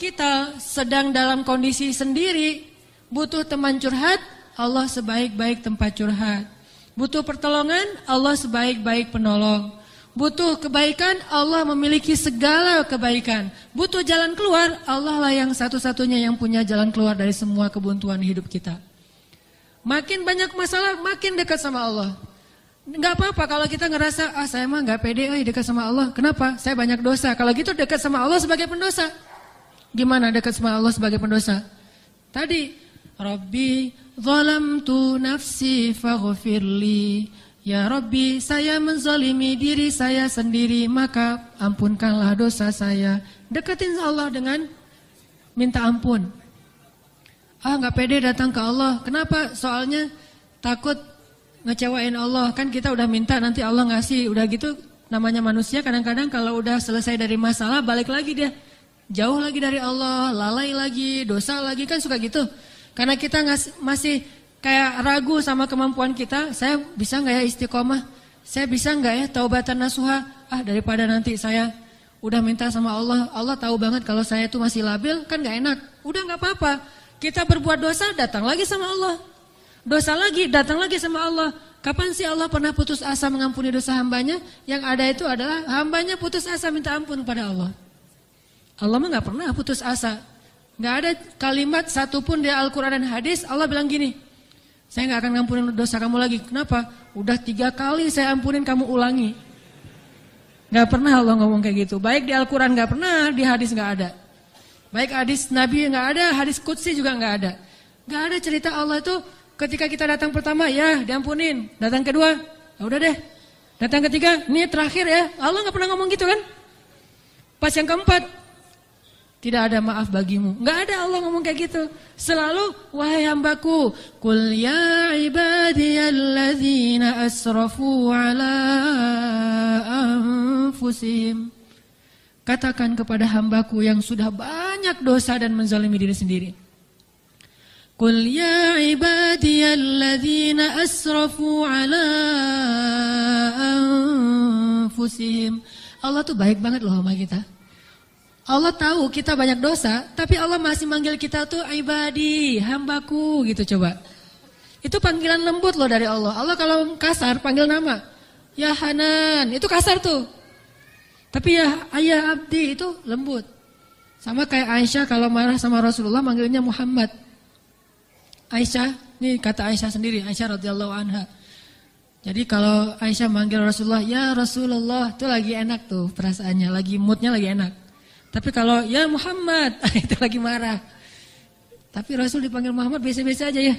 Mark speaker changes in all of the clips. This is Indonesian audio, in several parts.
Speaker 1: kita sedang dalam kondisi sendiri, butuh teman curhat, Allah sebaik-baik tempat curhat. Butuh pertolongan, Allah sebaik-baik penolong. Butuh kebaikan, Allah memiliki segala kebaikan. Butuh jalan keluar, Allah lah yang satu-satunya yang punya jalan keluar dari semua kebuntuan hidup kita. Makin banyak masalah, makin dekat sama Allah. Enggak apa-apa kalau kita ngerasa, saya mah enggak pede dekat sama Allah. Kenapa? Saya banyak dosa. Kalau gitu dekat sama Allah sebagai pendosa. Gimana dekat sama Allah sebagai pendosa? Tadi, Rabbi zalamtu nafsi faghfirli. Ya Rabbi, saya menzalimi diri saya sendiri, maka ampunkanlah dosa saya. Deketin Allah dengan minta ampun. Nggak pede datang ke Allah. Kenapa? Soalnya takut ngecewain Allah. Kan kita udah minta, nanti Allah ngasih. Udah gitu, namanya manusia kadang-kadang kalau udah selesai dari masalah, balik lagi dia. Jauh lagi dari Allah, lalai lagi, dosa lagi, kan suka gitu. Karena kita masih kayak ragu sama kemampuan kita, saya bisa nggak ya istiqomah? Saya bisa nggak ya taubatan nasuha? Daripada nanti saya udah minta sama Allah, Allah tahu banget kalau saya tuh masih labil, kan nggak enak. Udah nggak apa-apa, kita berbuat dosa, datang lagi sama Allah. Dosa lagi, datang lagi sama Allah. Kapan sih Allah pernah putus asa mengampuni dosa hambanya? Yang ada itu adalah hambanya putus asa minta ampun kepada Allah. Allah mah nggak pernah putus asa. Nggak ada kalimat satupun di Al-Quran dan hadis Allah bilang gini, saya nggak akan ngampunin dosa kamu lagi. Kenapa? Udah 3 kali saya ampunin, kamu ulangi. Nggak pernah Allah ngomong kayak gitu. Baik di Al-Quran nggak pernah, di hadis nggak ada. Baik hadis Nabi nggak ada, hadis Qudsi juga nggak ada. Nggak ada cerita Allah itu ketika kita datang pertama, ya diampunin. Datang kedua, ya udah deh. Datang ketiga, ini terakhir ya. Allah nggak pernah ngomong gitu kan? Pas yang keempat, tidak ada maaf bagimu. Enggak ada Allah ngomong kayak gitu. Selalu, wahai hambaku, qul ya ibadiyalladzina asrafu ala anfusihim. Katakan kepada hambaku yang sudah banyak dosa dan menzalimi diri sendiri. Qul ya ibadiyalladzina asrafu ala anfusihim. Allah tuh baik banget loh sama kita. Allah tahu kita banyak dosa, tapi Allah masih manggil kita tuh ibadi, hambaku gitu coba. Itu panggilan lembut loh dari Allah. Allah kalau kasar panggil nama, ya Hanan, itu kasar tuh. Tapi ya ayah abdi itu lembut. Sama kayak Aisyah kalau marah sama Rasulullah manggilnya Muhammad. Aisyah, ini kata Aisyah sendiri, Aisyah radhiyallahu anha. Jadi kalau Aisyah manggil Rasulullah, ya Rasulullah, itu lagi enak tuh perasaannya, lagi moodnya lagi enak. Tapi kalau ya Muhammad, itu lagi marah. Tapi Rasul dipanggil Muhammad biasa-biasa aja ya.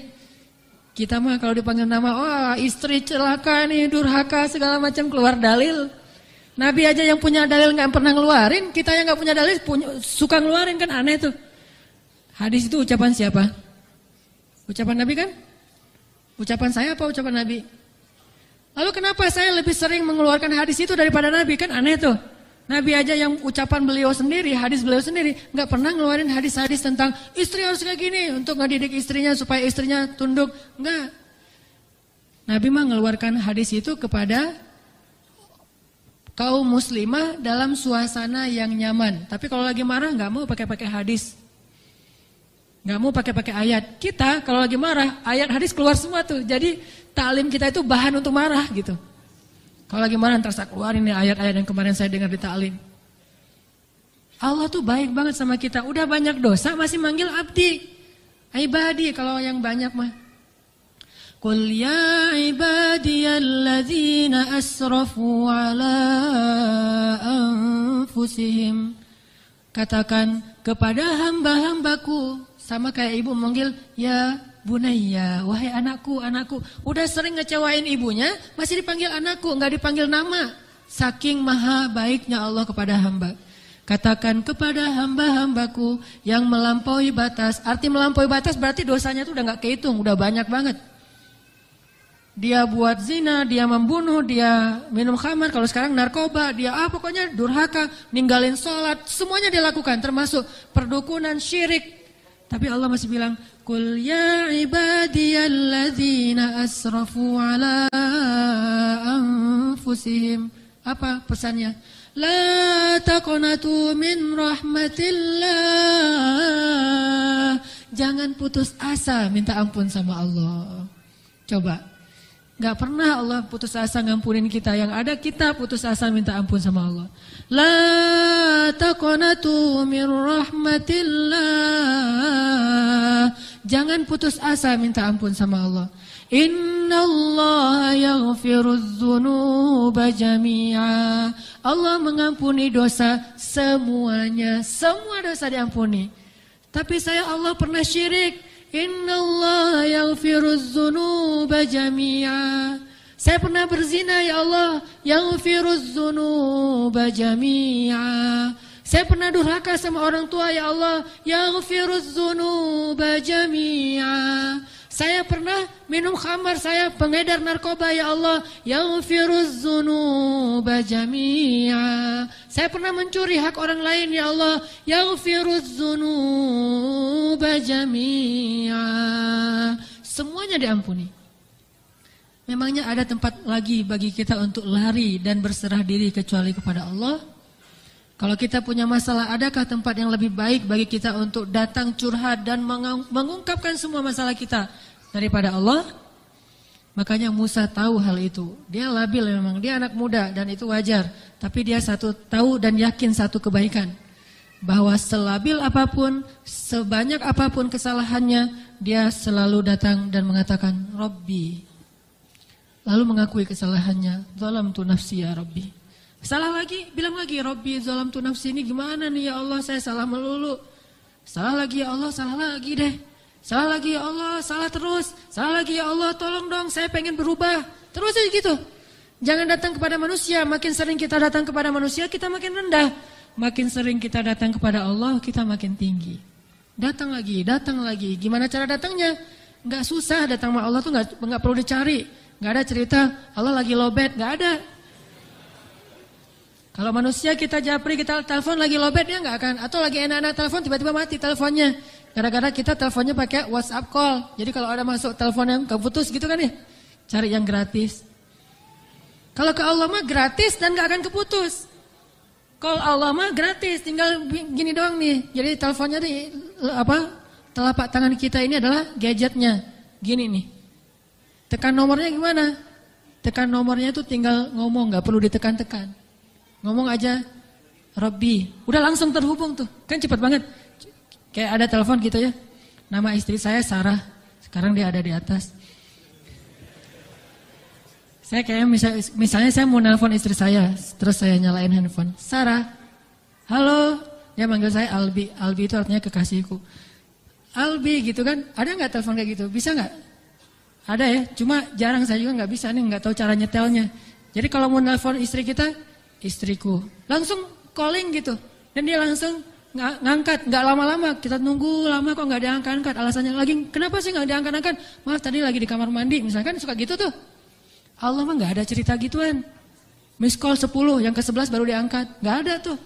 Speaker 1: Kita mah kalau dipanggil nama, istri celaka nih, durhaka segala macam, keluar dalil. Nabi aja yang punya dalil nggak pernah ngeluarin, kita yang nggak punya dalil suka ngeluarin, kan aneh tuh. Hadis itu ucapan siapa? Ucapan Nabi kan? Ucapan saya apa ucapan Nabi? Lalu kenapa saya lebih sering mengeluarkan hadis itu daripada Nabi? Kan aneh tuh. Nabi aja yang ucapan beliau sendiri, hadis beliau sendiri, nggak pernah ngeluarin hadis-hadis tentang istri harus kayak gini untuk ngedidik istrinya supaya istrinya tunduk. Enggak. Nabi mah ngeluarkan hadis itu kepada kaum muslimah dalam suasana yang nyaman. Tapi kalau lagi marah nggak mau pakai hadis, nggak mau pakai ayat. Kita kalau lagi marah ayat hadis keluar semua tuh. Jadi taklim kita itu bahan untuk marah gitu. Kalau lagi marah, ntar saya keluarin nih ayat-ayat yang kemarin saya dengar di ta'lim. Allah tuh baik banget sama kita. Udah banyak dosa masih manggil abdi. Ibadi kalau yang banyak mah. Qul ya ibadiyalladzina asrafu ala anfusihim. Katakan kepada hamba-hambaku. Sama kayak ibu manggil ya Bunayya, wahai anakku, anakku. Udah sering ngecewain ibunya, masih dipanggil anakku, enggak dipanggil nama. Saking maha baiknya Allah kepada hamba. Katakan kepada hamba-hambaku yang melampaui batas. Arti melampaui batas berarti dosanya tuh udah enggak kehitung, udah banyak banget. Dia buat zina, dia membunuh, dia minum khamar, kalau sekarang narkoba, dia pokoknya durhaka, ninggalin sholat, semuanya dia lakukan, termasuk perdukunan, syirik. Tapi Allah masih bilang, Qul ya ibadiyalladzina asrafu ala anfusihim. Apa pesannya? La taqnatu min rahmatillah. Jangan putus asa minta ampun sama Allah. Coba. Gak pernah Allah putus asa ngampunin kita. Yang ada kita putus asa minta ampun sama Allah. La taqnatu min rahmatillah. Jangan putus asa minta ampun sama Allah. Innallaha yaghfirudz dzunuba jami'a. Allah mengampuni dosa semuanya. Semua dosa diampuni. Tapi saya Allah pernah syirik. Innallaha yaghfirudz dzunuba jami'a. Saya pernah berzina ya Allah. Yaghfirudz dzunuba jami'a. Saya pernah durhaka sama orang tua ya Allah. Yaghfirudz dzunuba jami'a. Saya pernah minum khamar, saya pengedar narkoba ya Allah. Yaghfirudz dzunuba jami'a. Saya pernah mencuri hak orang lain ya Allah. Yaghfirudz dzunuba jami'a. Semuanya diampuni. Memangnya ada tempat lagi bagi kita untuk lari dan berserah diri kecuali kepada Allah? Kalau kita punya masalah, adakah tempat yang lebih baik bagi kita untuk datang curhat dan mengungkapkan semua masalah kita daripada Allah? Makanya Musa tahu hal itu. Dia labil memang, dia anak muda dan itu wajar. Tapi dia tahu dan yakin satu kebaikan. Bahwa selabil apapun, sebanyak apapun kesalahannya, dia selalu datang dan mengatakan, Rabbi. Lalu mengakui kesalahannya, zalamtu nafsi ya Rabbi. Salah lagi, bilang lagi, Rabbi zalamtu nafsi, ini gimana nih ya Allah, saya salah melulu. Salah lagi ya Allah, salah lagi deh. Salah lagi ya Allah, salah terus. Salah lagi ya Allah, tolong dong, saya pengen berubah. Terus aja gitu. Jangan datang kepada manusia, makin sering kita datang kepada manusia, kita makin rendah. Makin sering kita datang kepada Allah, kita makin tinggi. Datang lagi, datang lagi. Gimana cara datangnya? Nggak susah, datang sama Allah tuh nggak perlu dicari. Nggak ada cerita, Allah lagi lowbat, nggak ada. Kalau manusia kita japri, kita telepon lagi lowbat, dia nggak akan. Atau lagi enak-enak telepon, tiba-tiba mati teleponnya. Gara-gara kita teleponnya pakai WhatsApp call. Jadi kalau ada masuk telepon yang keputus gitu kan ya, cari yang gratis. Kalau ke Allah mah gratis dan nggak akan keputus. Call Allah mah gratis, tinggal gini doang nih. Jadi teleponnya di telapak tangan kita ini adalah gadgetnya. Gini nih. Tekan nomornya gimana? Tekan nomornya itu tinggal ngomong, nggak perlu ditekan-tekan. Ngomong aja, Rabbi, udah langsung terhubung tuh, kan cepat banget. Kayak ada telepon gitu ya, nama istri saya Sarah, sekarang dia ada di atas. Saya kayak misalnya saya mau nelpon istri saya, terus saya nyalain handphone, Sarah, halo, dia manggil saya Albi, Albi itu artinya kekasihku. Albi gitu kan, ada nggak telepon kayak gitu, bisa nggak? Ada ya, cuma jarang saya juga nggak bisa nih, nggak tahu cara nyetelnya. Jadi kalau mau nelpon istri kita, istriku, langsung calling gitu, dan dia langsung ngangkat, nggak lama-lama, kita nunggu lama kok nggak diangkat-angkat, alasannya lagi, kenapa sih nggak diangkat-angkat? Maaf tadi lagi di kamar mandi, misalkan suka gitu tuh. Allah mah nggak ada cerita gituan, miss call 10, yang ke-11 baru diangkat, nggak ada tuh.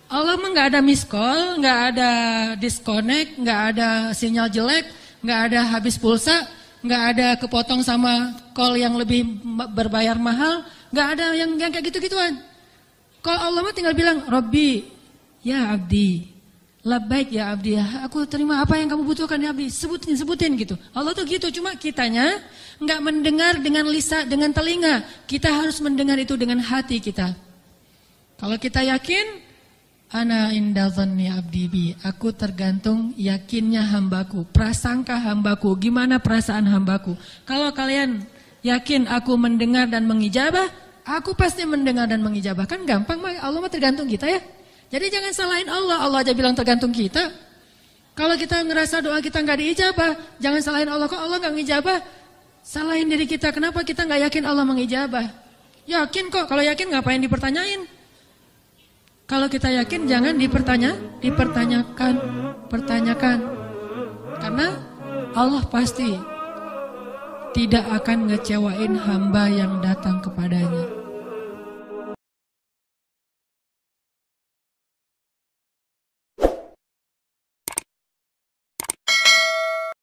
Speaker 1: Allah mah nggak ada miss call, nggak ada disconnect, nggak ada sinyal jelek, nggak ada habis pulsa, nggak ada kepotong sama call yang lebih berbayar mahal. Gak ada yang kayak gitu-gituan. Kalau Allah mah tinggal bilang, Rabbi, ya abdi, labbaik ya abdi, aku terima apa yang kamu butuhkan ya abdi, sebutin gitu. Allah tuh gitu, cuma kitanya gak mendengar dengan lisan, dengan telinga. Kita harus mendengar itu dengan hati kita. Kalau kita yakin, ana inda dhanni abdi bi, aku tergantung yakinnya hambaku, prasangka hambaku, gimana perasaan hambaku. Kalau kalian yakin aku mendengar dan mengijabah, aku pasti mendengar dan mengijabah. Kan gampang, Allah mah tergantung kita ya. Jadi jangan salahin Allah, Allah aja bilang tergantung kita. Kalau kita ngerasa doa kita gak diijabah, jangan salahin Allah, kok Allah gak ngijabah. Salahin diri kita, kenapa kita gak yakin Allah mengijabah. Yakin kok, kalau yakin ngapain dipertanyain. Kalau kita yakin jangan dipertanyakan. Karena Allah pasti tidak akan ngecewain hamba yang datang kepadanya.